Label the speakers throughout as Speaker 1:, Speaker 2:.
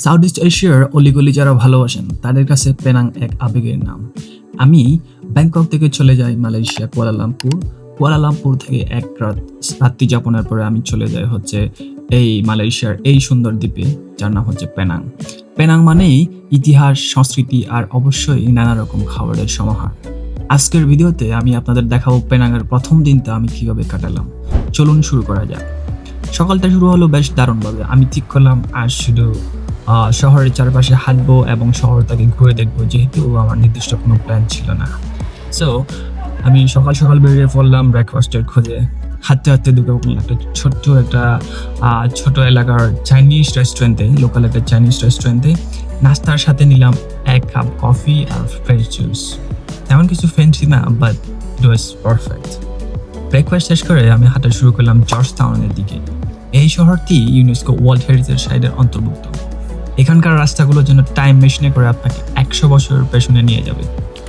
Speaker 1: South east এশিয়ার অলিগলি যারা ভালোবাসেন তাদের কাছে পেনাং এক আবেগের নাম। আমি ব্যাংকক থেকে চলে যাই মালয়েশিয়া কুয়ালালামপুর থেকে এক রাত্রি যাপনের পরে আমি চলে যাই হচ্ছে এই মালয়েশিয়ার এই সুন্দর দ্বীপে, যার নাম হচ্ছে পেনাং। পেনাং মানেই ইতিহাস, সংস্কৃতি আর অবশ্যই নানা রকম খাবারের সমাহার। আজকের ভিডিওতে আমি আপনাদের দেখাবো পেনাংয়ের প্রথম দিনটা আমি কিভাবে কাটালাম। চলুন শুরু করা যাক। সকালটা শুরু হলো বেশ দারুণভাবে। আমি ঠিক করলাম আজ শুধু শহরের চারপাশে হাঁটবো এবং শহরটাকে ঘুরে দেখবো, যেহেতু আমার নির্দিষ্ট কোনো প্ল্যান ছিল না। সো আমি সকাল সকাল বেরিয়ে পড়লাম ব্রেকফাস্টের খোঁজে। হাঁটতে হাঁটতে ঢুকে পড়লাম একটা ছোট এলাকার চাইনিজ রেস্টুরেন্টে, লোকাল একটা চাইনিজ রেস্টুরেন্টে। নাস্তার সাথে নিলাম এক কাপ কফি আর ফ্রেশ জুস। তেমন কিছু ফ্যান্সি না, but it was perfect. Breakfast শেষ করে আমি হাঁটা শুরু করলাম জর্জ টাউনের দিকে। এই শহরটি ইউনেস্কো ওয়ার্ল্ড হেরিটেজ সাইটের অন্তর্ভুক্ত। এখানকার রাস্তাগুলো যেন টাইম মেশিনে করে আপনাকে 100 বছরের পেছনে নিয়ে যাবে।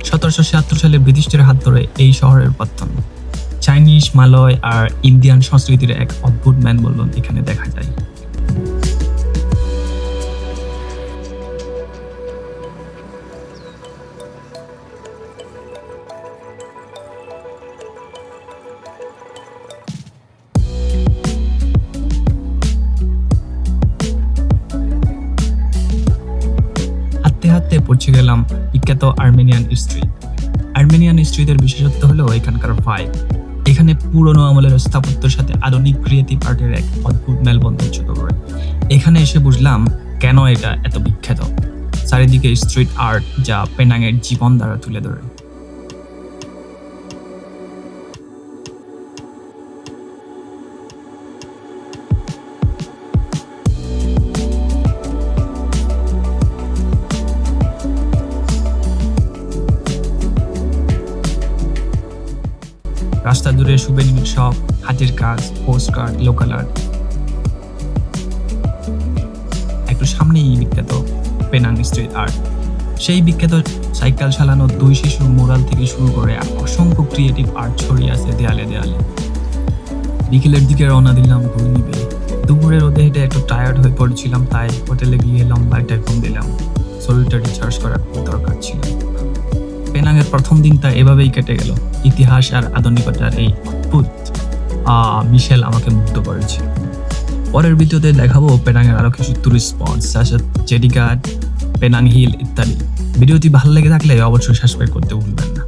Speaker 1: 1776 সালে ব্রিটিশদের হাত ধরে এই শহরের পত্তন। চাইনিজ, মালয় আর ইন্ডিয়ান সংস্কৃতির এক অদ্ভুত মেলবন্ধন এখানে দেখা যায়। হাঁটতে হাঁটতে পৌঁছে গেলাম বিখ্যাত আর্মেনিয়ান স্ট্রিট। আর্মেনিয়ান স্ট্রিটের বিশেষত্ব হলো এখানকার ভাইব। এখানে পুরনো আমলের স্থাপত্যের সাথে আধুনিক ক্রিয়েটিভ আর্টের এক অদ্ভুত মেলবন্ধন চোখে পড়ে। এখানে এসে বুঝলাম কেন এটা এত বিখ্যাত। চারিদিকে স্ট্রিট আর্ট যা পেনাংয়ের জীবন দ্বারা তুলে ধরে। রাস্তা জুড়ে সুবেনির শপ, হাতের কাজ, পোস্ট কার্ড, লোকাল আর্ট। একটু সামনেই বিখ্যাত পেনাং স্ট্রিট আর্ট। সেই বিখ্যাত সাইকেল চালানো 2 শিশুর মোরাল থেকে শুরু করে অসংখ্য ক্রিয়েটিভ আর্ট ছড়িয়ে আছে দেয়ালে দেয়ালে। বিকেলের দিকে রওনা দিলাম ঘূর্ণিবে। দুপুরে রোদে হেঁটে একটু টায়ার্ড হয়ে পড়েছিলাম, তাই হোটেলে গিয়ে লম্বা একটা ঘুম দিলাম। শরীরটা রিচার্জ করার দরকার ছিল। পেনাংয়ের প্রথম দিনটা এভাবেই কেটে গেল। ইতিহাস আর আধুনিকতার এই অদ্ভুত মিশেল আমাকে মুগ্ধ করেছে। পরের ভিডিওতে দেখাবো পেনাংয়ের আরো কিছু টুরিস্ট স্পট, জেডিঘাট, পেনাং হিল ইত্যাদি। ভিডিওটি ভালো লেগে থাকলে অবশ্যই সাবস্ক্রাইব করতে ভুলবেন না।